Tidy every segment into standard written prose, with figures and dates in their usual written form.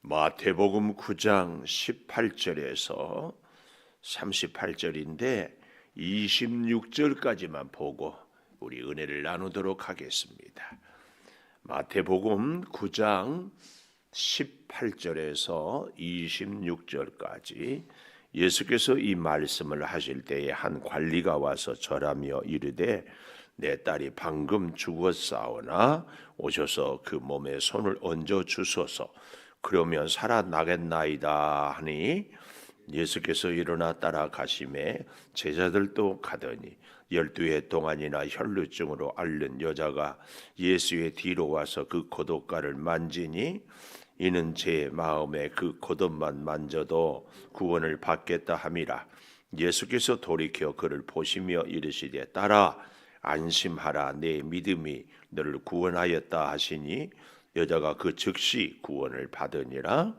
마태복음 9장 18절에서 38절인데 26절까지만 보고 우리 은혜를 나누도록 하겠습니다. 마태복음 9장 18절에서 26절까지 예수께서 이 말씀을 하실 때에 한 관리가 와서 절하며 이르되 내 딸이 방금 죽었사오나 오셔서 그 몸에 손을 얹어 주소서. 그러면 살아나겠나이다 하니 예수께서 일어나 따라가시매 제자들도 가더니 12해 동안이나 혈루증으로 앓는 여자가 예수의 뒤로 와서 그 고독가를 만지니 이는 제 마음에 그 고독만 만져도 구원을 받겠다 함이라. 예수께서 돌이켜 그를 보시며 이르시되 딸아 안심하라 내 믿음이 너를 구원하였다 하시니 여자가 그 즉시 구원을 받으니라.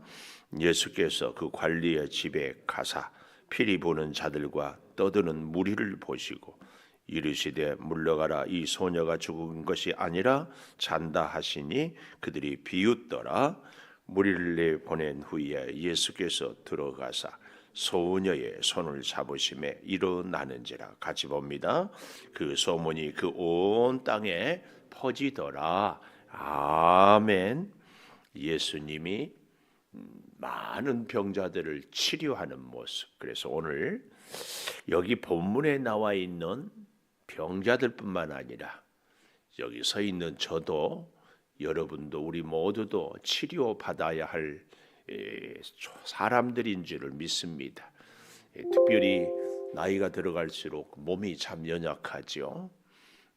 예수께서 그 관리의 집에 가사 피리 부는 자들과 떠드는 무리를 보시고 이르시되 물러가라 이 소녀가 죽은 것이 아니라 잔다 하시니 그들이 비웃더라. 무리를 내보낸 후에 예수께서 들어가사 소녀의 손을 잡으심에 일어나는지라. 같이 봅니다. 그 소문이 그 온 땅에 퍼지더라. 아멘. 예수님이 많은 병자들을 치료하는 모습. 그래서 오늘 여기 본문에 나와 있는 병자들뿐만 아니라 여기 서 있는 저도 여러분도 우리 모두도 치료받아야 할 사람들인 줄을 믿습니다. 특별히 나이가 들어갈수록 몸이 참 연약하죠.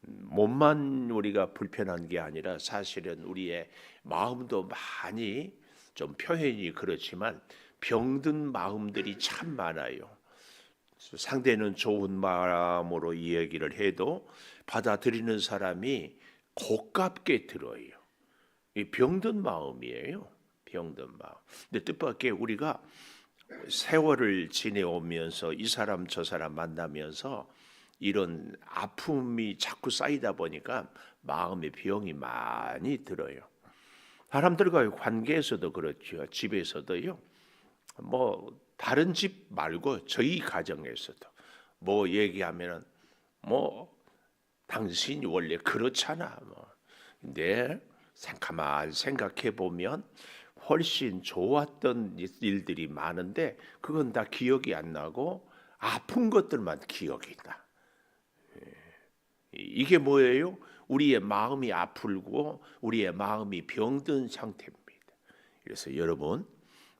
몸만 우리가 불편한 게 아니라 사실은 우리의 마음도 많이 좀 표현이 그렇지만 병든 마음들이 참 많아요. 상대는 좋은 마음으로 이 얘기를 해도 받아들이는 사람이 고깝게 들어요. 이 병든 마음이에요. 병든 마음. 근데 뜻밖의 우리가 세월을 지내오면서 이 사람 저 사람 만나면서 이런 아픔이 자꾸 쌓이다 보니까 마음의 병이 많이 들어요. 사람들과의 관계에서도 그렇죠. 집에서도요. 뭐 다른 집 말고 저희 가정에서도 뭐 얘기하면은 뭐 당신이 원래 그렇잖아. 뭐. 근데 가만 생각해 보면 훨씬 좋았던 일들이 많은데 그건 다 기억이 안 나고 아픈 것들만 기억이 나. 이게 뭐예요? 우리의 마음이 아프고 우리의 마음이 병든 상태입니다. 그래서 여러분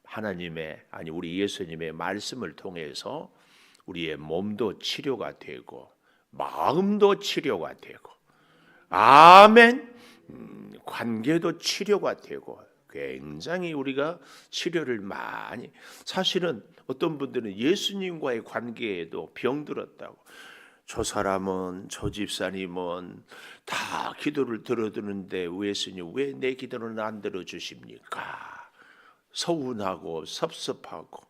하나님의 우리 예수님의 말씀을 통해서 우리의 몸도 치료가 되고 마음도 치료가 되고 아멘. 관계도 치료가 되고 굉장히 우리가 치료를 많이 사실은 어떤 분들은 예수님과의 관계에도 병들었다고 저 사람은 저 집사님은 다 기도를 들어주는데 예수님 왜 내 기도는 안 들어주십니까? 서운하고 섭섭하고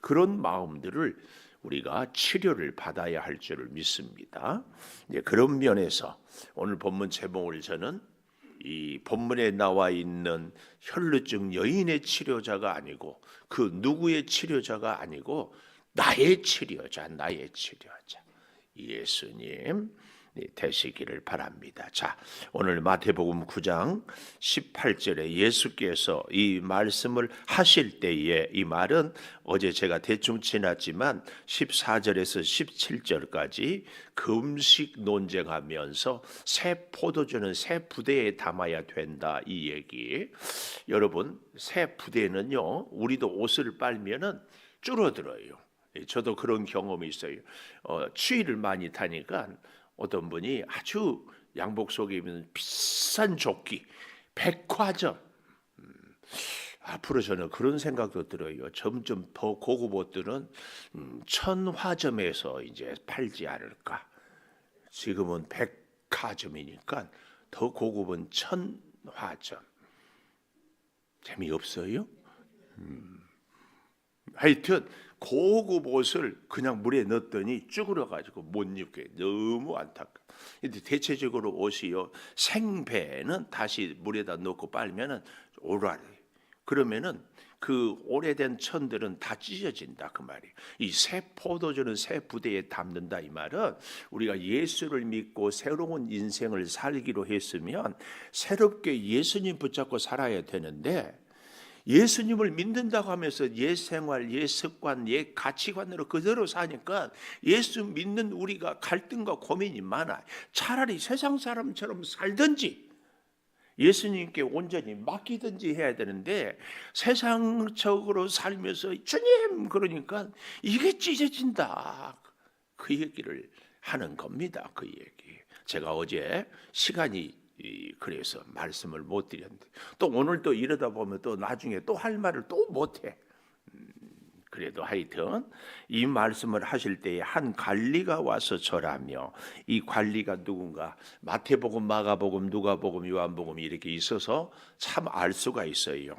그런 마음들을 우리가 치료를 받아야 할 줄을 믿습니다. 그런 면에서 오늘 본문 제목을 저는 이 본문에 나와 있는 혈루증 여인의 치료자가 아니고 그 누구의 치료자가 아니고 나의 치료자 예수님 되시기를 바랍니다. 자, 오늘 마태복음 9장 18절에 예수께서 이 말씀을 하실 때에 이 말은 어제 제가 대충 지났지만 14절에서 17절까지 금식 논쟁하면서 새 포도주는 새 부대에 담아야 된다 이 얘기. 여러분 새 부대는요 우리도 옷을 빨면은 줄어들어요. 저도 그런 경험이 있어요. 추위를 많이 타니까 어떤 분이 아주 양복 속에 입는 비싼 조끼, 백화점. 앞으로 저는 그런 생각도 들어요. 점점 더 고급 옷들은 천화점에서 이제 팔지 않을까. 지금은 백화점이니까 더 고급은 천화점. 재미없어요? 하여튼 고급 옷을 그냥 물에 넣었더니 쭈그러가지고 못 입게 너무 안타까워. 근데 대체적으로 옷이요 생배는 다시 물에다 넣고 빨면은 오라리 그러면은 그 오래된 천들은 다 찢어진다 그 말이에요. 이 새 포도주는 새 부대에 담는다 이 말은 우리가 예수를 믿고 새로운 인생을 살기로 했으면 새롭게 예수님 붙잡고 살아야 되는데, 예수님을 믿는다고 하면서 옛 생활, 옛 습관, 옛 가치관으로 그대로 사니까 예수 믿는 우리가 갈등과 고민이 많아. 차라리 세상 사람처럼 살든지 예수님께 온전히 맡기든지 해야 되는데, 세상적으로 살면서 주님 그러니까 이게 찢어진다, 그 얘기를 하는 겁니다. 그 얘기 제가 어제 시간이 그래서 말씀을 못 드렸는데, 또 오늘 또 이러다 보면 또 나중에 또 할 말을 또 못해. 그래도 하여튼 이 말씀을 하실 때에 한 관리가 와서 절하며, 이 관리가 누군가 마태복음, 마가복음, 누가복음, 요한복음 이렇게 있어서 참 알 수가 있어요.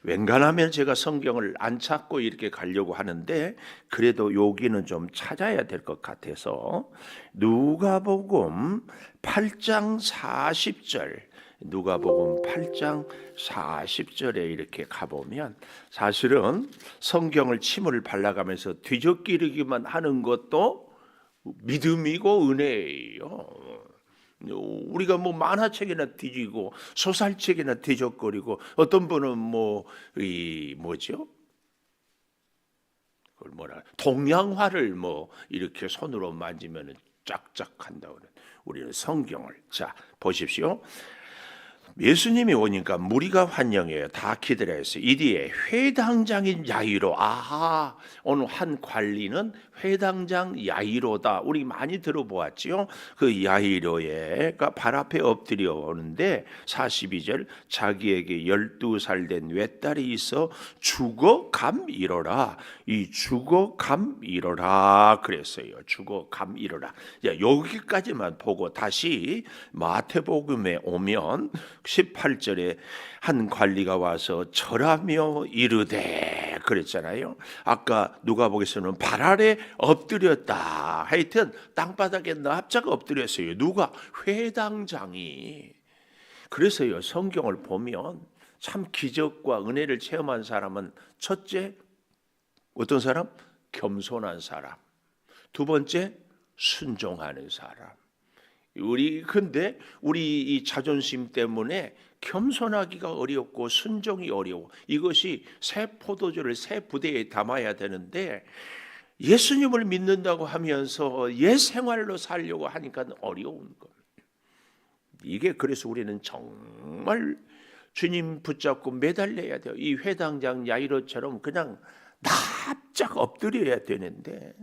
웬간하면 제가 성경을 안 찾고 이렇게 가려고 하는데 그래도 여기는 좀 찾아야 될 것 같아서 누가복음 8장 40절, 누가복음 8장 40절에 이렇게 가보면 사실은 성경을 침을 발라가면서 뒤적거리기만 하는 것도 믿음이고 은혜예요. 우리가 뭐 만화책이나 뒤지고 소설책이나 뒤적거리고, 어떤 분은 뭐죠? 그걸 뭐라, 동양화를 뭐 이렇게 손으로 만지면 쫙쫙한다고 그래. 우리는 성경을, 자 보십시오. 예수님이 오니까 무리가 환영해요. 다 기다려 했어요. 이뒤에 회당장인 야이로, 아하, 오늘 한 관리는 회당장 야이로다. 우리 많이 들어보았지요. 그 야이로가 발 앞에 엎드려 오는데 42절, 자기에게 12살 된 외딸이 있어 죽어 감 이뤄라. 이 죽어 감 이뤄라 그랬어요. 죽어 감 이뤄라. 여기까지만 보고 다시 마태복음에 오면 18절에 한 관리가 와서 절하며 이르되 그랬잖아요. 아까 누가복음에서는 발 아래 엎드렸다. 하여튼 땅바닥에 납작 엎드렸어요. 누가? 회당장이. 그래서요, 성경을 보면 참 기적과 은혜를 체험한 사람은 첫째, 어떤 사람? 겸손한 사람. 두 번째, 순종하는 사람. 근데 우리 이 자존심 때문에 겸손하기가 어렵고 순종이 어려워. 이것이 새 포도주를 새 부대에 담아야 되는데, 예수님을 믿는다고 하면서 옛 생활로 살려고 하니까 어려운 겁니다. 이게 그래서 우리는 정말 주님 붙잡고 매달려야 돼요. 이 회당장 야이로처럼 그냥 납작 엎드려야 되는데,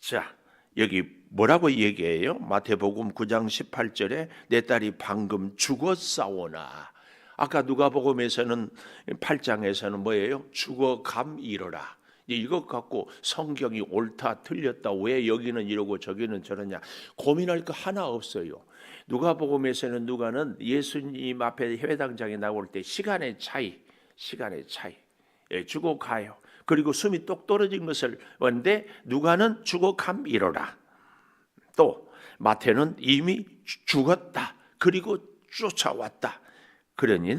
자 여기 뭐라고 얘기해요? 마태복음 9장 18절에 내 딸이 방금 죽었사오나. 아까 누가복음에서는 8장에서는 뭐예요? 죽어 감 이뤄라. 이것 갖고 성경이 옳다 틀렸다, 왜 여기는 이러고 저기는 저러냐 고민할 거 하나 없어요. 누가복음에서는 누가는 예수님 앞에 회당장에 나올 때 시간의 차이 죽어 가요. 그리고 숨이 똑 떨어진 것을 봤는데 누가는 죽어 감 이뤄라. 또 마태는 이미 죽었다. 그리고 쫓아왔다. 그러니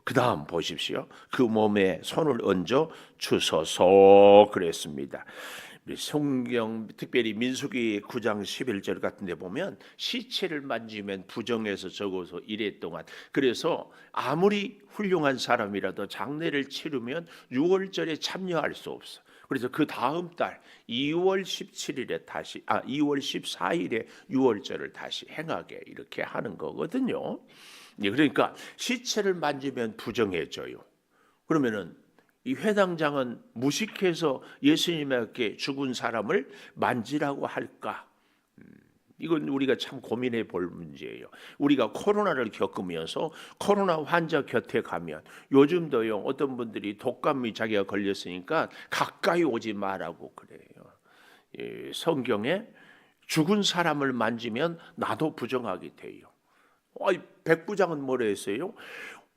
그 다음 보십시오. 그 몸에 손을 얹어 주소서 그랬습니다. 성경 특별히 민수기 9장 11절 같은 데 보면 시체를 만지면 부정해서 적어서 이랫동안, 그래서 아무리 훌륭한 사람이라도 장례를 치르면 6월절에 참여할 수 없어. 그래서 그 다음 달 2월 17일에 다시 2월 14일에 6월절을 다시 행하게 이렇게 하는 거거든요. 그러니까 시체를 만지면 부정해져요. 그러면은 이 회당장은 무식해서 예수님에게 죽은 사람을 만지라고 할까? 이건 우리가 참 고민해 볼 문제예요. 우리가 코로나를 겪으면서 코로나 환자 곁에 가면 요즘도요, 어떤 분들이 독감이 자기가 걸렸으니까 가까이 오지 말라고 그래요. 성경에 죽은 사람을 만지면 나도 부정하게 돼요. 백부장은 뭐라 했어요?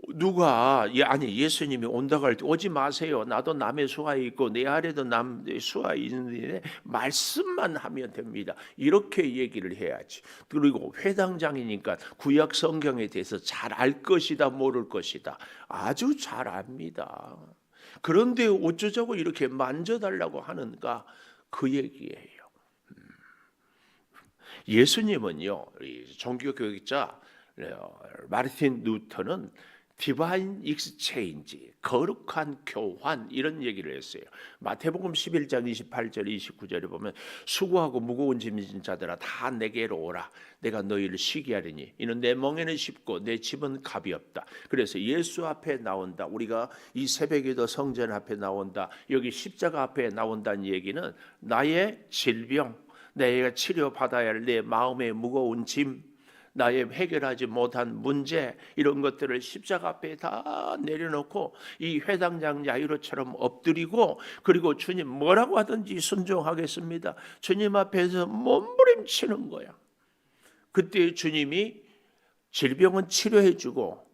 누가 아니 예수님이 온다고 할 때 오지 마세요. 나도 남의 수하 있고 내 아래도 남의 수하 있는데 말씀만 하면 됩니다. 이렇게 얘기를 해야지. 그리고 회당장이니까 구약 성경에 대해서 잘 알 것이다 모를 것이다. 아주 잘 압니다. 그런데 어쩌자고 이렇게 만져달라고 하는가 그 얘기예요. 예수님은요, 종교교육자 마르틴 루터는 디바인 익스체인지, 거룩한 교환 이런 얘기를 했어요. 마태복음 11장 28절 29절에 보면 수고하고 무거운 짐을 진 자들아 다 내게로 오라. 내가 너희를 쉬게 하리니 이는 내 멍에는 쉽고 내 짐은 가볍다. 그래서 예수 앞에 나온다. 우리가 이 새벽에도 성전 앞에 나온다. 여기 십자가 앞에 나온다는 얘기는 나의 질병, 내가 치료받아야 할 내 마음의 무거운 짐, 나의 해결하지 못한 문제 이런 것들을 십자가 앞에 다 내려놓고 이 회당장 야이로처럼 엎드리고 그리고 주님 뭐라고 하든지 순종하겠습니다. 주님 앞에서 몸부림치는 거야. 그때 주님이 질병은 치료해주고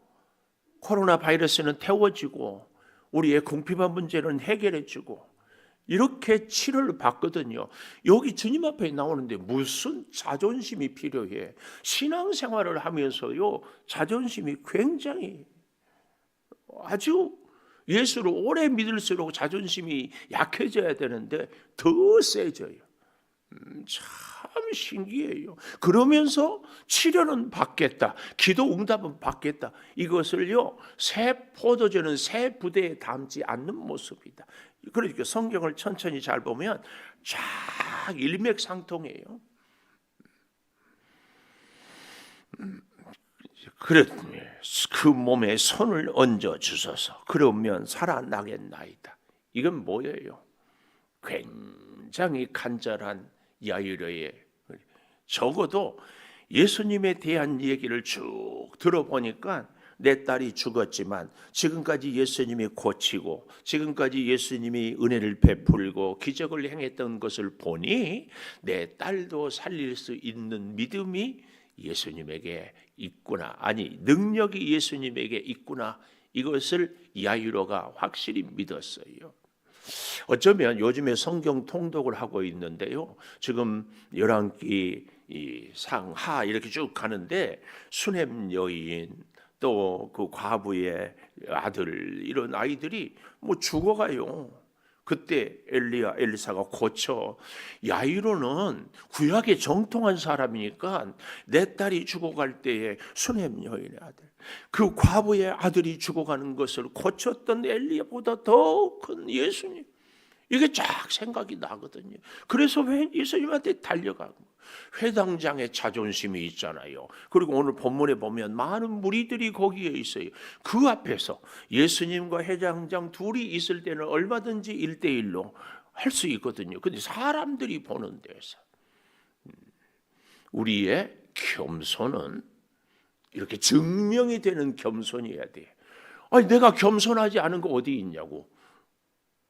코로나 바이러스는 태워지고 우리의 궁핍한 문제는 해결해주고 이렇게 치료를 받거든요. 여기 주님 앞에 나오는데 무슨 자존심이 필요해? 신앙생활을 하면서요, 자존심이 굉장히 아주 예수를 오래 믿을수록 자존심이 약해져야 되는데 더 세져요. 참 신기해요. 그러면서 치료는 받겠다, 기도 응답은 받겠다. 이것을요, 새 포도주는 새 부대에 담지 않는 모습이다. 그러니까 성경을 천천히 잘 보면 쫙 일맥상통해요. 그래, 그 몸에 손을 얹어 주소서. 그러면 살아나겠나이다. 이건 뭐예요? 굉장히 간절한 야이로의, 적어도 예수님에 대한 얘기를 쭉 들어보니까 내 딸이 죽었지만 지금까지 예수님이 고치고 지금까지 예수님이 은혜를 베풀고 기적을 행했던 것을 보니 내 딸도 살릴 수 있는 믿음이 예수님에게 있구나. 아니, 능력이 예수님에게 있구나. 이것을 야이로가 확실히 믿었어요. 어쩌면 요즘에 성경 통독을 하고 있는데요. 지금 열왕기 상하 이렇게 쭉 가는데 수넴 여인 또 그 과부의 아들 이런 아이들이 뭐 죽어가요. 그때 엘리사가 고쳐 야이로는 구약에 정통한 사람이니까 내 딸이 죽어갈 때에 수넴 여인의 아들 그 과부의 아들이 죽어가는 것을 고쳤던 엘리야보다 더 큰 예수님 이게 쫙 생각이 나거든요. 그래서 왜 예수님한테 달려가고 회당장의 자존심이 있잖아요. 그리고 오늘 본문에 보면 많은 무리들이 거기에 있어요. 그 앞에서 예수님과 회당장 둘이 있을 때는 얼마든지 1대1로 할 수 있거든요. 근데 사람들이 보는 데서 우리의 겸손은 이렇게 증명이 되는 겸손이어야 돼. 아니 내가 겸손하지 않은 거 어디 있냐고.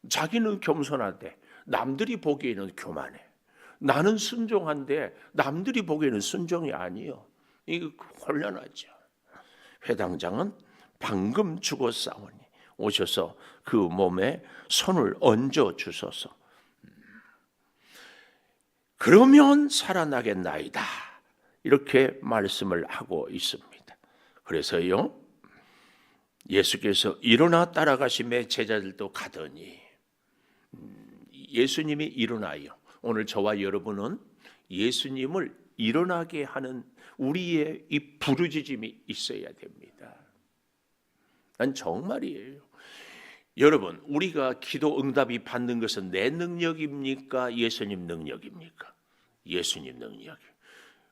자기는 겸손한데 남들이 보기에는 교만해. 나는 순종한데 남들이 보기에는 순종이 아니요. 이거 혼란하죠. 회당장은 방금 죽었사오니 오셔서 그 몸에 손을 얹어 주소서. 그러면 살아나겠나이다. 이렇게 말씀을 하고 있습니다. 그래서요, 예수께서 일어나 따라가심에 제자들도 가더니 예수님이 일어나요. 오늘 저와 여러분은 예수님을 일어나게 하는 우리의 이 부르짖음이 있어야 됩니다. 난 정말이에요. 여러분, 우리가 기도 응답이 받는 것은 내 능력입니까? 예수님 능력입니까? 예수님 능력.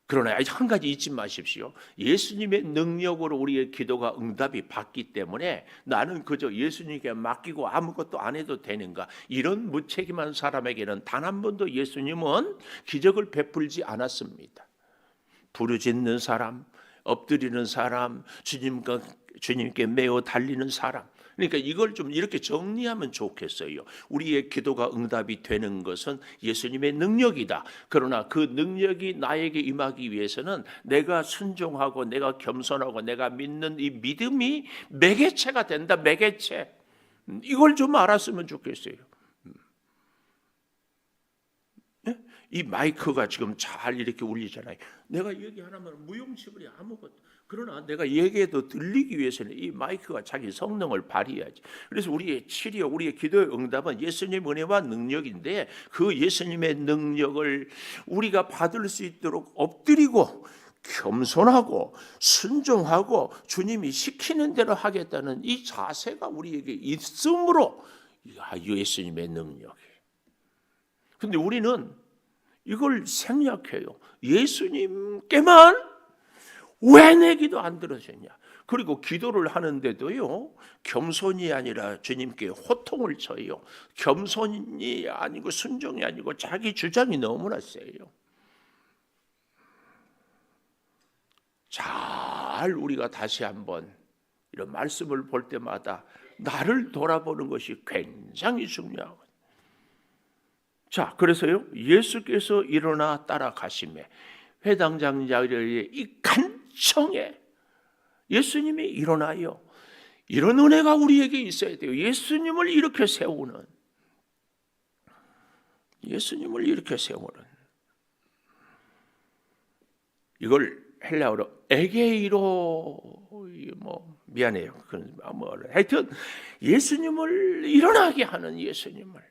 그러나 한 가지 잊지 마십시오. 예수님의 능력으로 우리의 기도가 응답이 받기 때문에 나는 그저 예수님께 맡기고 아무것도 안 해도 되는가? 이런 무책임한 사람에게는 단 한 번도 예수님은 기적을 베풀지 않았습니다. 부르짖는 사람, 엎드리는 사람, 주님께 매어 달리는 사람, 그러니까 이걸 좀 이렇게 정리하면 좋겠어요. 우리의 기도가 응답이 되는 것은 예수님의 능력이다. 그러나 그 능력이 나에게 임하기 위해서는 내가 순종하고 내가 겸손하고 내가 믿는 이 믿음이 매개체가 된다. 매개체. 이걸 좀 알았으면 좋겠어요. 이 마이크가 지금 잘 이렇게 울리잖아요. 내가 얘기하면 무용지물이 아무것도. 그러나 내가 얘기해도 들리기 위해서는 이 마이크가 자기 성능을 발휘해야지. 그래서 우리의 치료, 우리의 기도의 응답은 예수님 은혜와 능력인데 그 예수님의 능력을 우리가 받을 수 있도록 엎드리고 겸손하고 순종하고 주님이 시키는 대로 하겠다는 이 자세가 우리에게 있으므로 예수님의 능력이에요. 근데 우리는 이걸 생략해요. 예수님께만 왜 내 기도 안 들어졌냐? 그리고 기도를 하는데도요, 겸손이 아니라 주님께 호통을 쳐요. 겸손이 아니고 순종이 아니고 자기 주장이 너무나 세요. 잘 우리가 다시 한번 이런 말씀을 볼 때마다 나를 돌아보는 것이 굉장히 중요하거든요. 자, 그래서요, 예수께서 일어나 따라가시매 회당장 야이로의 이 간청에 예수님이 일어나요. 이런 은혜가 우리에게 있어야 돼요. 예수님을 이렇게 세우는 이걸 헬라어로 에게이로 미안해요. 하여튼 예수님을 일어나게 하는 예수님을.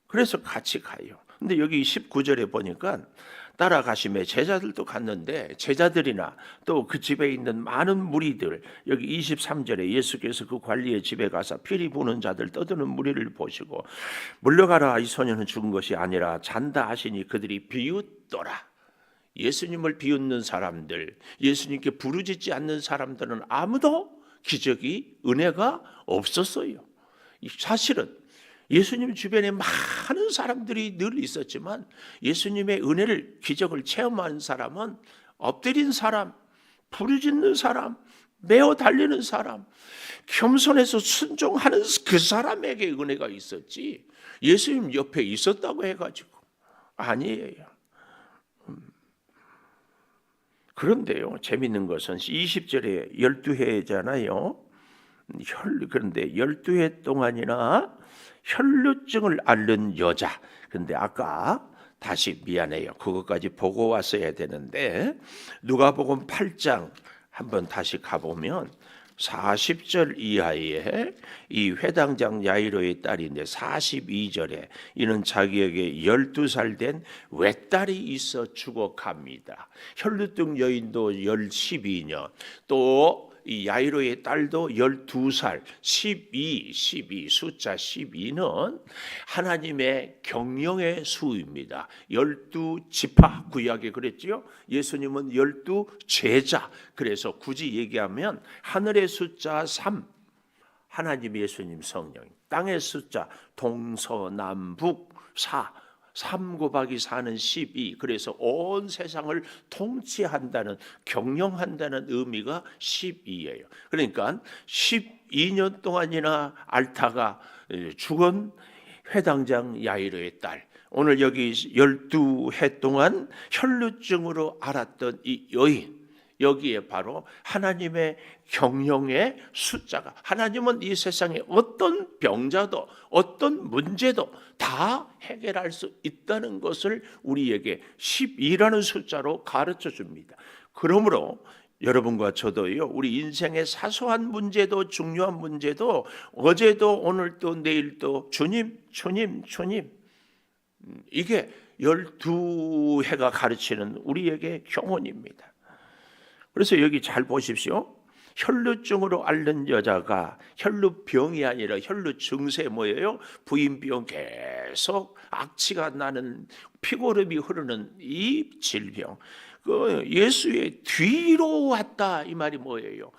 그래서 같이 가요. 근데 여기 19절에 보니까 따라가시매 제자들도 갔는데 제자들이나 또 그 집에 있는 많은 무리들, 여기 23절에 예수께서 그 관리의 집에 가서 피리 부는 자들 떠드는 무리를 보시고 물러가라, 이 소년은 죽은 것이 아니라 잔다 하시니 그들이 비웃더라. 예수님을 비웃는 사람들, 예수님께 부르짖지 않는 사람들은 아무도 기적이, 은혜가 없었어요. 사실은 예수님 주변에 많은 사람들이 늘 있었지만 예수님의 은혜를, 기적을 체험하는 사람은 엎드린 사람, 부르짖는 사람, 메어 달리는 사람, 겸손해서 순종하는 그 사람에게 은혜가 있었지 예수님 옆에 있었다고 해가지고 아니에요. 그런데요, 재밌는 것은 20절에 12회잖아요. 그런데 12회 동안이나 혈루증을 앓는 여자. 근데 아까 다시 미안해요. 그것까지 보고 왔어야 되는데 누가복음 8장 한번 다시 가보면 40절 이하에 이 회당장 야이로의 딸인데 42절에 이는 자기에게 12살 된 외딸이 있어 죽어갑니다. 혈루증 여인도 12년, 또 이 야이로의 딸도 12살, 12 숫자 12는 하나님의 경영의 수입니다. 12지파 구약에 그랬지요. 예수님은 12제자. 그래서 굳이 얘기하면 하늘의 숫자 3, 하나님 예수님 성령, 땅의 숫자 동서남북 4, 3 곱하기 4는 12. 그래서 온 세상을 통치한다는, 경영한다는 의미가 12예요. 그러니까 12년 동안이나 앓다가 죽은 회당장 야이로의 딸, 오늘 여기 12해 동안 혈루증으로 앓았던 이 여인, 여기에 바로 하나님의 경영의 숫자가, 하나님은 이 세상에 어떤 병자도 어떤 문제도 다 해결할 수 있다는 것을 우리에게 12라는 숫자로 가르쳐 줍니다. 그러므로 여러분과 저도요, 우리 인생의 사소한 문제도 중요한 문제도 어제도 오늘도 내일도 주님 이게 12해가 가르치는 우리에게 교훈입니다. 그래서 여기 잘 보십시오. 혈루증으로 앓는 여자가, 혈루병이 아니라 혈루증세 뭐예요? 부인병, 계속 악취가 나는, 피고름이 흐르는 이 질병, 그 예수의 뒤로 왔다, 이 말이 뭐예요?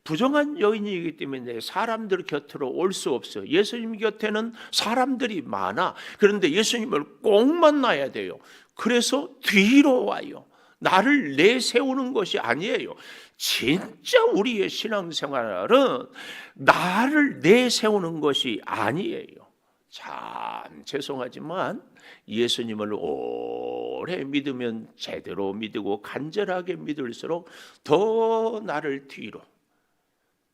부정한 여인이기 때문에 사람들 곁으로 올 수 없어요. 예수님 곁에는 사람들이 많아. 그런데 예수님을 꼭 만나야 돼요. 그래서 뒤로 와요. 나를 내세우는 것이 아니에요. 진짜 우리의 신앙생활은 나를 내세우는 것이 아니에요. 참 죄송하지만 예수님을 오래 믿으면 제대로 믿고 간절하게 믿을수록 더 나를 뒤로.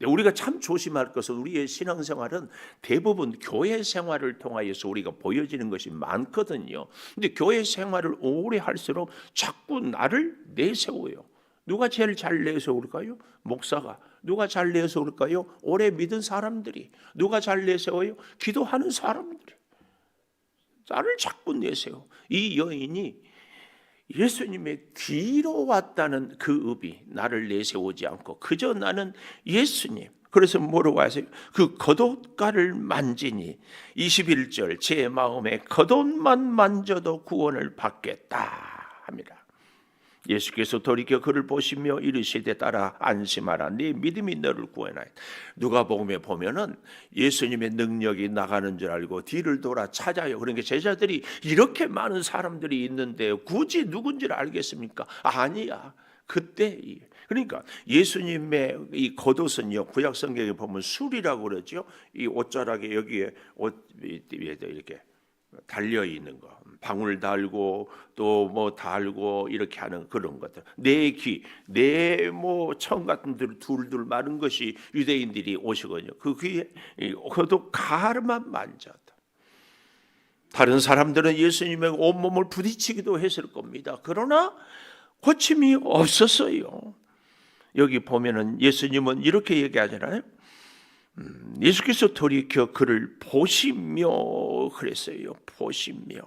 우리가 참 조심할 것은 우리의 신앙생활은 대부분 교회 생활을 통하여서 우리가 보여지는 것이 많거든요. 근데 교회 생활을 오래 할수록 자꾸 나를 내세워요. 누가 제일 잘 내세울까요? 목사가. 누가 잘 내세울까요? 오래 믿은 사람들이. 누가 잘 내세워요? 기도하는 사람들이. 나를 자꾸 내세워. 이 여인이 예수님의 뒤로 왔다는 그 의미, 나를 내세우지 않고 그저 나는 예수님. 그래서 뭐라고 하세요? 그 겉옷가를 만지니 21절 제 마음에 겉옷만 만져도 구원을 받겠다 합니다. 예수께서 돌이켜 그를 보시며 이르시되 따라 안심하라 네 믿음이 너를 구원하였다. 누가복음에 보면은 예수님의 능력이 나가는 줄 알고 뒤를 돌아 찾아요. 그러니까 제자들이 이렇게 많은 사람들이 있는데 굳이 누군지를 알겠습니까? 아니야. 그때 그러니까 예수님의 이 겉옷은요 구약 성경에 보면 술이라고 그러죠. 이 옷자락에 여기에 옷 위에도 이렇게 달려 있는 거, 방울 달고 또 뭐 달고 이렇게 하는 그런 것들. 내 귀, 내 뭐 청 같은 들 둘둘 마른 것이 유대인들이 옷이거든요. 그 귀에 그것도 가르만 만졌다. 다른 사람들은 예수님의 온몸을 부딪히기도 했을 겁니다. 그러나 고침이 없었어요. 여기 보면은 예수님은 이렇게 얘기하잖아요. 예수께서 돌이켜 그를 보시며 그랬어요. 보시며.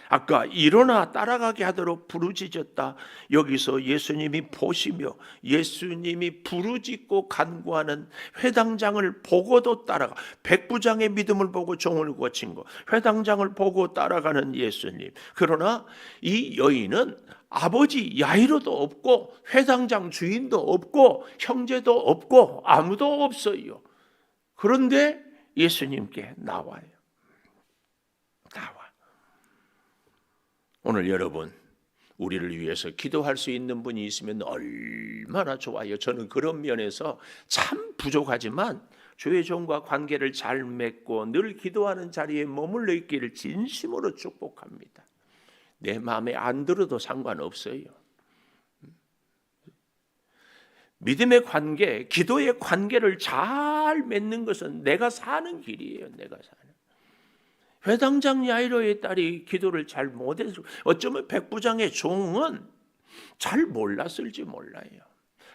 아까 일어나 따라가게 하도록 부르짖었다. 여기서 예수님이 보시며 예수님이 부르짖고 간구하는 회당장을 보고도 따라가. 백부장의 믿음을 보고 종을 고친 거. 회당장을 보고 따라가는 예수님. 그러나 이 여인은 아버지 야이로도 없고 회당장 주인도 없고 형제도 없고 아무도 없어요. 그런데 예수님께 나와요. 나와. 오늘 여러분 우리를 위해서 기도할 수 있는 분이 있으면 얼마나 좋아요. 저는 그런 면에서 참 부족하지만 주의 종과 관계를 잘 맺고 늘 기도하는 자리에 머물러 있기를 진심으로 축복합니다. 내 마음에 안 들어도 상관없어요. 믿음의 관계, 기도의 관계를 잘 맺는 것은 내가 사는 길이에요. 내가 사는. 회당장 야이로의 딸이 기도를 잘 못해서 어쩌면 백부장의 종은 잘 몰랐을지 몰라요.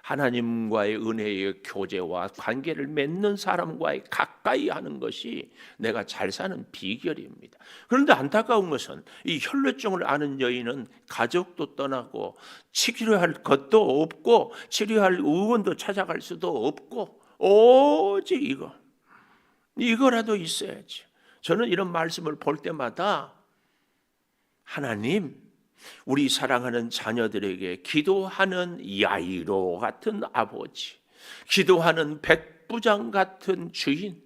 하나님과의 은혜의 교제와 관계를 맺는 사람과의 가까이 하는 것이 내가 잘 사는 비결입니다. 그런데 안타까운 것은 이 혈루증을 앓은 여인은 가족도 떠나고 치료할 것도 없고 치료할 의원도 찾아갈 수도 없고 오직 이거라도 있어야지. 저는 이런 말씀을 볼 때마다 하나님 우리 사랑하는 자녀들에게 기도하는 야이로 같은 아버지, 기도하는 백부장 같은 주인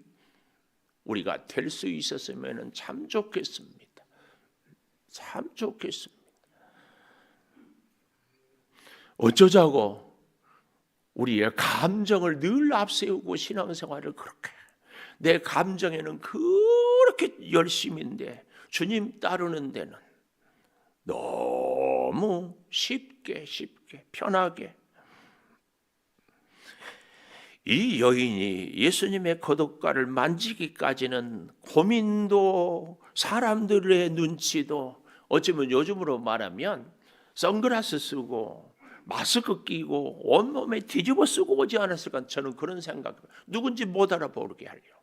우리가 될 수 있었으면 참 좋겠습니다. 참 좋겠습니다. 어쩌자고 우리의 감정을 늘 앞세우고 신앙생활을 그렇게 내 감정에는 그렇게 열심인데 주님 따르는 데는 너무 쉽게 편하게. 이 여인이 예수님의 겉옷가를 만지기까지는 고민도 사람들의 눈치도 어쩌면 요즘으로 말하면 선글라스 쓰고 마스크 끼고 온몸에 뒤집어 쓰고 오지 않았을까. 저는 그런 생각. 누군지 못 알아보게 하려고.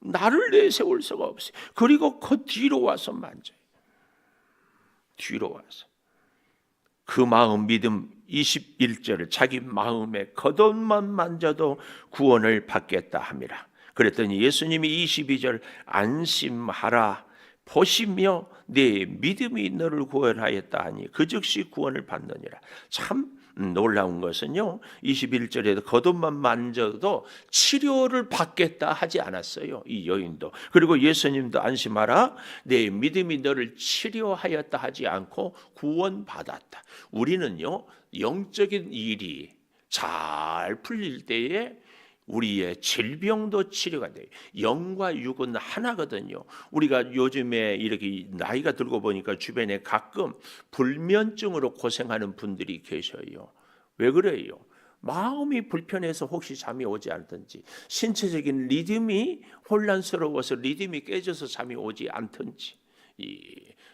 나를 내세울 수가 없어요. 그리고 그 뒤로 와서 만져요. 뒤로 와서 그 마음 믿음 21절을 자기 마음의 겉옷만 만져도 구원을 받겠다 함이라. 그랬더니 예수님이 22절 안심하라 보시며 내 믿음이 너를 구원하였다 하니 그 즉시 구원을 받느니라. 참 놀라운 것은요 21절에도 겉옷만 만져도 치료를 받겠다 하지 않았어요. 이 여인도. 그리고 예수님도 안심하라 내 믿음이 너를 치료하였다 하지 않고 구원받았다. 우리는요 영적인 일이 잘 풀릴 때에 우리의 질병도 치료가 돼요. 영과 육은 하나거든요. 우리가 요즘에 이렇게 나이가 들고 보니까 주변에 가끔 불면증으로 고생하는 분들이 계셔요. 왜 그래요? 마음이 불편해서 혹시 잠이 오지 않든지, 신체적인 리듬이 혼란스러워서 리듬이 깨져서 잠이 오지 않든지.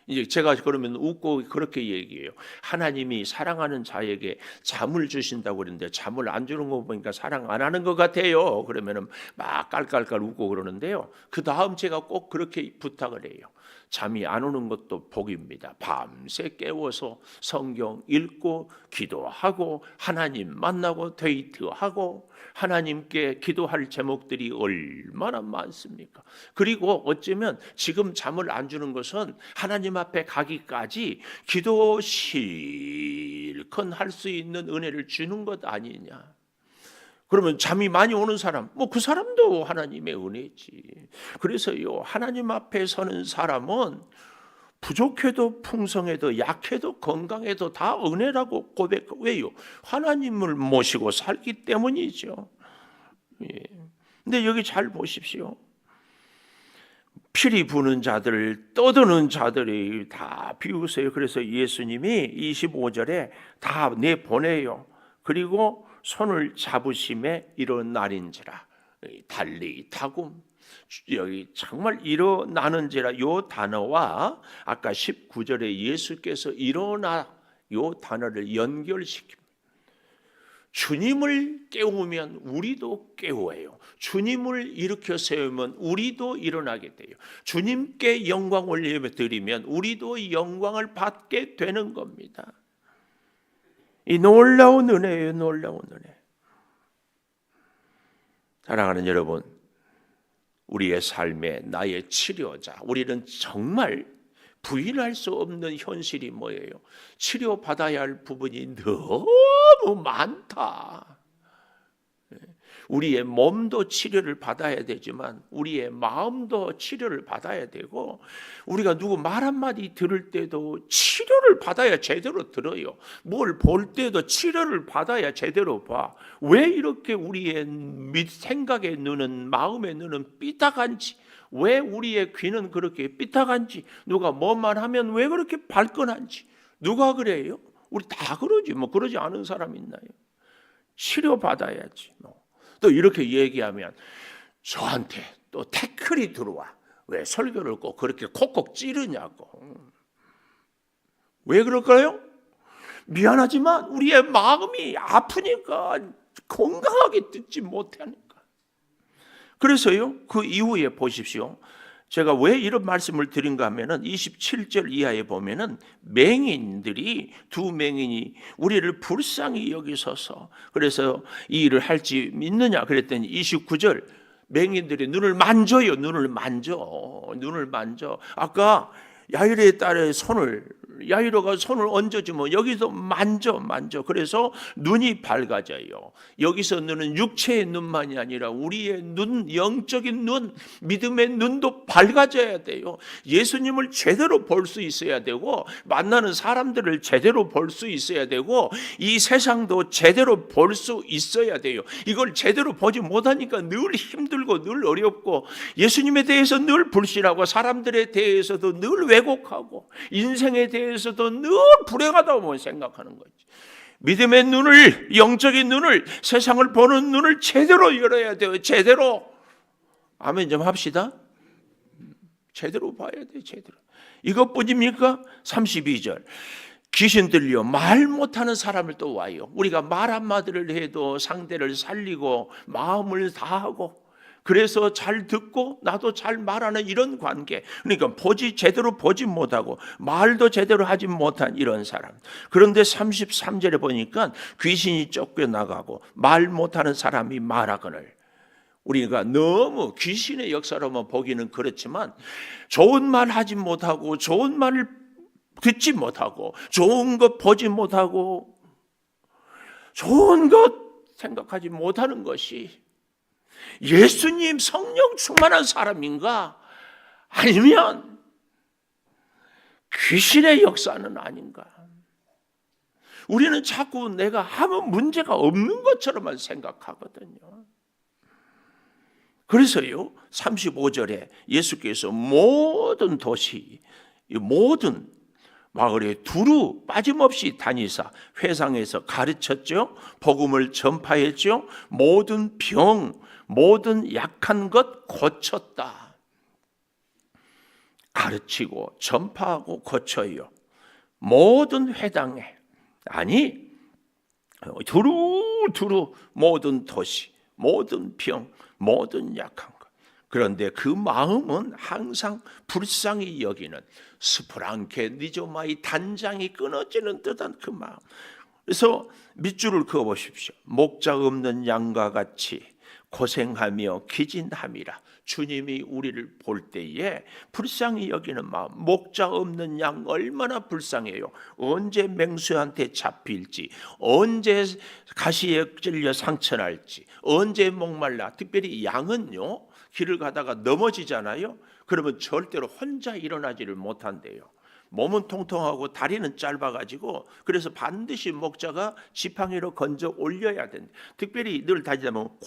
이제 제가 그러면 웃고 그렇게 얘기해요. 하나님이 사랑하는 자에게 잠을 주신다고 그러는데 잠을 안 주는 거 보니까 사랑 안 하는 것 같아요. 그러면은 막 깔깔깔 웃고 그러는데요. 그 다음 제가 꼭 그렇게 부탁을 해요. 잠이 안 오는 것도 복입니다. 밤새 깨워서 성경 읽고 기도하고 하나님 만나고 데이트하고 하나님께 기도할 제목들이 얼마나 많습니까? 그리고 어쩌면 지금 잠을 안 주는 것은 하나님 앞에 가기까지 기도 실컷 할 수 있는 은혜를 주는 것 아니냐? 그러면 잠이 많이 오는 사람, 그 사람도 하나님의 은혜지. 그래서요, 하나님 앞에 서는 사람은 부족해도 풍성해도 약해도 건강해도 다 은혜라고 고백. 왜요? 하나님을 모시고 살기 때문이죠. 예. 근데 여기 잘 보십시오. 피리 부는 자들, 떠드는 자들이 다 비우세요. 그래서 예수님이 25절에 다 내보내요. 그리고 손을 잡으심에 일어나린지라. 달리 타고 여기 정말 일어나는지라 요 단어와 아까 19절에 예수께서 일어나 요 단어를 연결시킵니다. 주님을 깨우면 우리도 깨워요. 주님을 일으켜 세우면 우리도 일어나게 돼요. 주님께 영광 올려 드리면 우리도 영광을 받게 되는 겁니다. 이 놀라운 은혜예요. 놀라운 은혜. 사랑하는 여러분, 우리의 삶의 나의 치료자, 우리는 정말 부인할 수 없는 현실이 뭐예요? 치료받아야 할 부분이 너무 많다. 우리의 몸도 치료를 받아야 되지만 우리의 마음도 치료를 받아야 되고, 우리가 누구 말 한마디 들을 때도 치료를 받아야 제대로 들어요. 뭘 볼 때도 치료를 받아야 제대로 봐. 왜 이렇게 우리의 생각의 눈은, 마음의 눈은 삐딱한지, 왜 우리의 귀는 그렇게 삐딱한지, 누가 뭐만 하면 왜 그렇게 발끈한지, 누가 그래요? 우리 다 그러지. 그러지 않은 사람 있나요? 치료받아야지. 또 이렇게 얘기하면 저한테 또 태클이 들어와. 왜 설교를 꼭 그렇게 콕콕 찌르냐고. 왜 그럴까요? 미안하지만 우리의 마음이 아프니까 건강하게 듣지 못하니까. 그래서요, 그 이후에 보십시오. 제가 왜 이런 말씀을 드린가 하면은 27절 이하에 보면은 맹인들이, 두 맹인이 우리를 불쌍히 여기셔서 그래서 이 일을 할지 믿느냐 그랬더니 29절 맹인들이 눈을 만져요. 눈을 만져. 아까 야이로의 딸의 야이로가 손을 얹어주면 여기서 만져. 그래서 눈이 밝아져요. 여기서 눈은 육체의 눈만이 아니라 우리의 눈, 영적인 눈, 믿음의 눈도 밝아져야 돼요. 예수님을 제대로 볼 수 있어야 되고, 만나는 사람들을 제대로 볼 수 있어야 되고, 이 세상도 제대로 볼 수 있어야 돼요. 이걸 제대로 보지 못하니까 늘 힘들고 늘 어렵고, 예수님에 대해서 늘 불신하고, 사람들에 대해서도 늘 왜곡하고, 인생에 대해서도 늘 불행하다고 생각하는 거지. 믿음의 눈을, 영적인 눈을, 세상을 보는 눈을 제대로 열어야 돼요. 제대로. 아멘 좀 합시다. 제대로 봐야 돼. 제대로. 이것뿐입니까? 32절. 귀신 들려 말 못하는 사람을 또 와요. 우리가 말 한마디를 해도 상대를 살리고 마음을 다하고, 그래서 잘 듣고 나도 잘 말하는 이런 관계. 그러니까 제대로 보지 못하고 말도 제대로 하지 못한 이런 사람. 그런데 33절에 보니까 귀신이 쫓겨나가고 말 못하는 사람이 말하거늘. 우리가 너무 귀신의 역사로만 보기는 그렇지만, 좋은 말 하지 못하고, 좋은 말을 듣지 못하고, 좋은 것 보지 못하고, 좋은 것 생각하지 못하는 것이 예수님 성령 충만한 사람인가? 아니면 귀신의 역사는 아닌가? 우리는 자꾸 내가 아무 문제가 없는 것처럼만 생각하거든요. 그래서요 35절에 예수께서 모든 도시, 모든 마을에 두루 빠짐없이 다니사 회상에서 가르쳤죠. 복음을 전파했죠. 모든 병, 모든 약한 것 고쳤다. 가르치고 전파하고 고쳐요. 모든 회당에, 아니 두루두루 모든 도시, 모든 병, 모든 약한 것. 그런데 그 마음은 항상 불쌍히 여기는 스프랑케 니조마이 단장이 끊어지는 듯한 그 마음. 그래서 밑줄을 그어보십시오. 목자 없는 양과 같이 고생하며 기진함이라. 주님이 우리를 볼 때에 불쌍히 여기는 마음. 목자 없는 양 얼마나 불쌍해요. 언제 맹수한테 잡힐지, 언제 가시에 찔려 상처날지, 언제 목말라. 특별히 양은요 길을 가다가 넘어지잖아요. 그러면 절대로 혼자 일어나지를 못한대요. 몸은 통통하고 다리는 짧아가지고 그래서 반드시 목자가 지팡이로 건져 올려야 된다. 특별히 늘 다니다 보면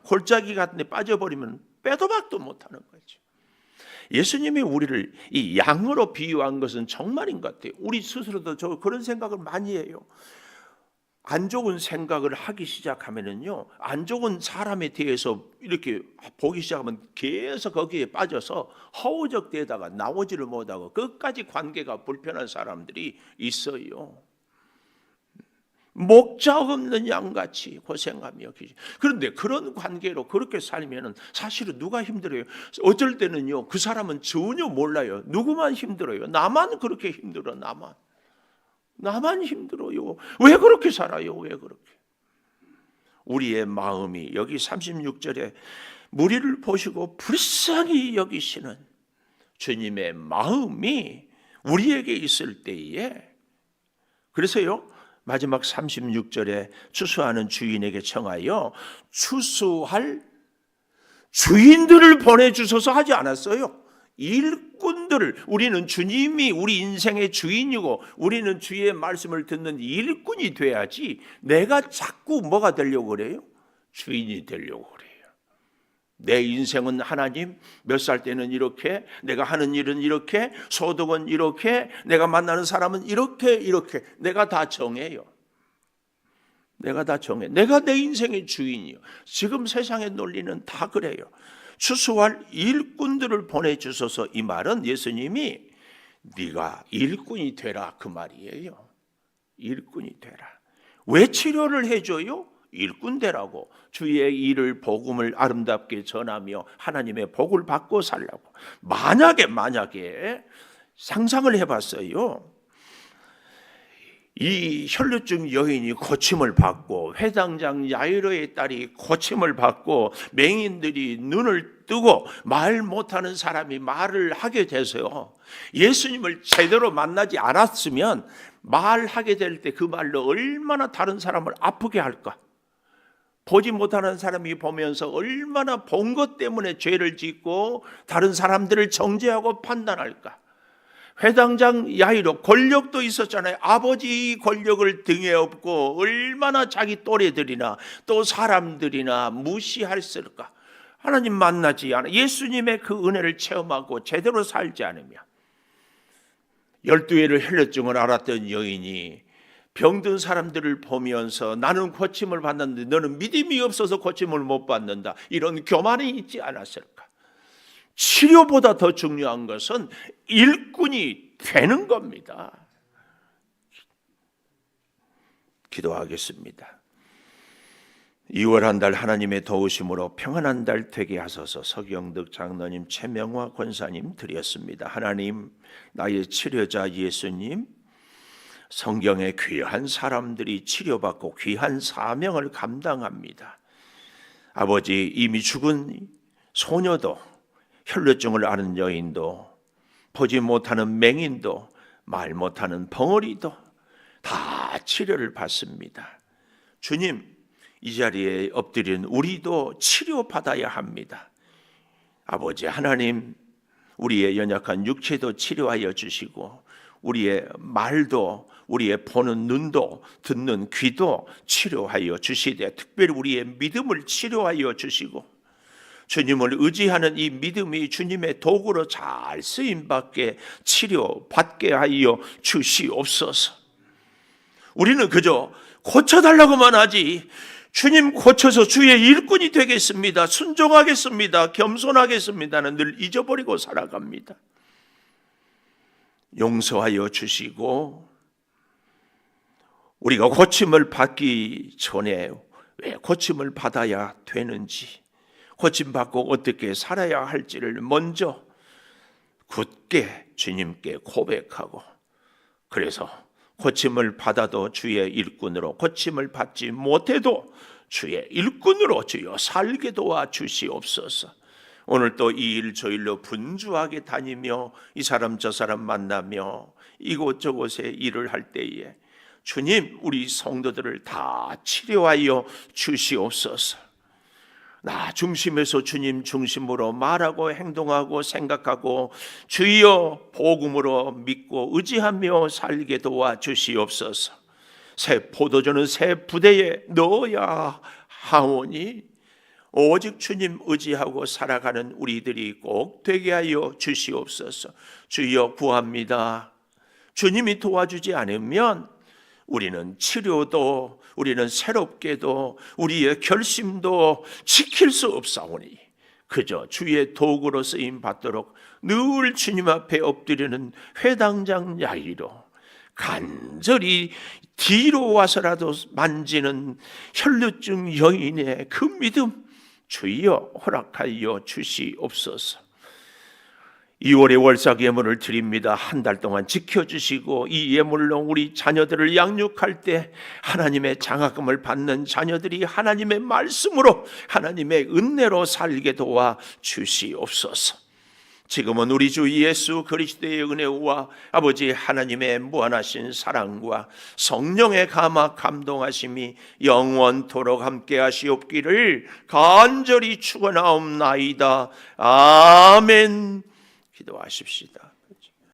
골짜기 같은 데 빠져버리면 빼도 박도 못하는 거죠. 예수님이 우리를 이 양으로 비유한 것은 정말인 것 같아요. 우리 스스로도 저 그런 생각을 많이 해요. 안 좋은 생각을 하기 시작하면은요, 안 좋은 사람에 대해서 이렇게 보기 시작하면 계속 거기에 빠져서 허우적대다가 나오지를 못하고 끝까지 관계가 불편한 사람들이 있어요. 목자 없는 양같이 고생하며 그런데 그런 관계로 그렇게 살면은 사실은 누가 힘들어요? 어쩔 때는요, 그 사람은 전혀 몰라요. 누구만 힘들어요? 나만 그렇게 힘들어. 나만 힘들어요. 왜 그렇게 살아요? 왜 그렇게? 우리의 마음이 여기 36절에 무리를 보시고 불쌍히 여기시는 주님의 마음이 우리에게 있을 때에, 그래서요 마지막 36절에 추수하는 주인에게 청하여 추수할 주인들을 보내주소서 하지 않았어요. 일꾼들을, 우리는 주님이 우리 인생의 주인이고 우리는 주의 말씀을 듣는 일꾼이 돼야지 내가 자꾸 뭐가 되려고 그래요? 주인이 되려고 그래요. 내 인생은 하나님, 몇 살 때는 이렇게, 내가 하는 일은 이렇게, 소득은 이렇게, 내가 만나는 사람은 이렇게 내가 다 정해요. 내가 다 정해. 내가 내 인생의 주인이요. 지금 세상의 논리는 다 그래요. 추수할 일꾼들을 보내주소서. 이 말은 예수님이 네가 일꾼이 되라 그 말이에요. 일꾼이 되라. 왜 치료를 해줘요? 일꾼 되라고. 주의 일을, 복음을 아름답게 전하며 하나님의 복을 받고 살라고. 만약에 상상을 해봤어요. 이 혈루증 여인이 고침을 받고 회당장 야이로의 딸이 고침을 받고 맹인들이 눈을 뜨고 말 못하는 사람이 말을 하게 돼서요, 예수님을 제대로 만나지 않았으면 말하게 될 때 그 말로 얼마나 다른 사람을 아프게 할까. 보지 못하는 사람이 보면서 얼마나 본 것 때문에 죄를 짓고 다른 사람들을 정죄하고 판단할까. 회당장 야이로 권력도 있었잖아요. 아버지 권력을 등에 업고 얼마나 자기 또래들이나 또 사람들이나 무시했을까. 하나님 만나지 않아 예수님의 그 은혜를 체험하고 제대로 살지 않으면, 12회를 혈루증을 앓았던 여인이 병든 사람들을 보면서 나는 고침을 받는데 너는 믿음이 없어서 고침을 못 받는다, 이런 교만이 있지 않았을까. 치료보다 더 중요한 것은 일꾼이 되는 겁니다. 기도하겠습니다. 2월 한 달 하나님의 도우심으로 평안한 달 되게 하소서. 서경덕 장로님, 최명화 권사님 드렸습니다. 하나님, 나의 치료자 예수님, 성경의 귀한 사람들이 치료받고 귀한 사명을 감당합니다. 아버지, 이미 죽은 소녀도, 혈루증을 앓은 여인도, 보지 못하는 맹인도, 말 못하는 벙어리도 다 치료를 받습니다. 주님, 이 자리에 엎드린 우리도 치료받아야 합니다. 아버지 하나님, 우리의 연약한 육체도 치료하여 주시고 우리의 말도, 우리의 보는 눈도, 듣는 귀도 치료하여 주시되, 특별히 우리의 믿음을 치료하여 주시고, 주님을 의지하는 이 믿음이 주님의 도구로 잘 쓰임받게, 치료받게 하여 주시옵소서. 우리는 그저 고쳐달라고만 하지, 주님 고쳐서 주의 일꾼이 되겠습니다, 순종하겠습니다, 겸손하겠습니다는 늘 잊어버리고 살아갑니다. 용서하여 주시고, 우리가 고침을 받기 전에 왜 고침을 받아야 되는지, 고침받고 어떻게 살아야 할지를 먼저 굳게 주님께 고백하고, 그래서 고침을 받아도 주의 일꾼으로, 고침을 받지 못해도 주의 일꾼으로 주여 살게 도와 주시옵소서. 오늘 또 이 일 저 일로 분주하게 다니며 이 사람 저 사람 만나며 이곳저곳에 일을 할 때에 주님, 우리 성도들을 다 치료하여 주시옵소서. 나 중심에서 주님 중심으로 말하고 행동하고 생각하고 주여 복음으로 믿고 의지하며 살게 도와 주시옵소서. 새 포도주는 새 부대에 넣어야 하오니 오직 주님 의지하고 살아가는 우리들이 꼭 되게 하여 주시옵소서. 주여 구합니다. 주님이 도와주지 않으면 우리는 치료도, 우리는 새롭게도, 우리의 결심도 지킬 수 없사오니 그저 주의 도구로 쓰임 받도록 늘 주님 앞에 엎드리는 회당장 야이로 간절히 뒤로 와서라도 만지는 혈루증 여인의 그 믿음 주여 허락하여 주시옵소서. 2월의 월삭 예물을 드립니다. 한 달 동안 지켜주시고 이 예물로 우리 자녀들을 양육할 때 하나님의 장학금을 받는 자녀들이 하나님의 말씀으로, 하나님의 은혜로 살게 도와 주시옵소서. 지금은 우리 주 예수 그리스도의 은혜와 아버지 하나님의 무한하신 사랑과 성령의 감화 감동하심이 영원토록 함께 하시옵기를 간절히 축원하옵나이다. 아멘. 기도하십시다.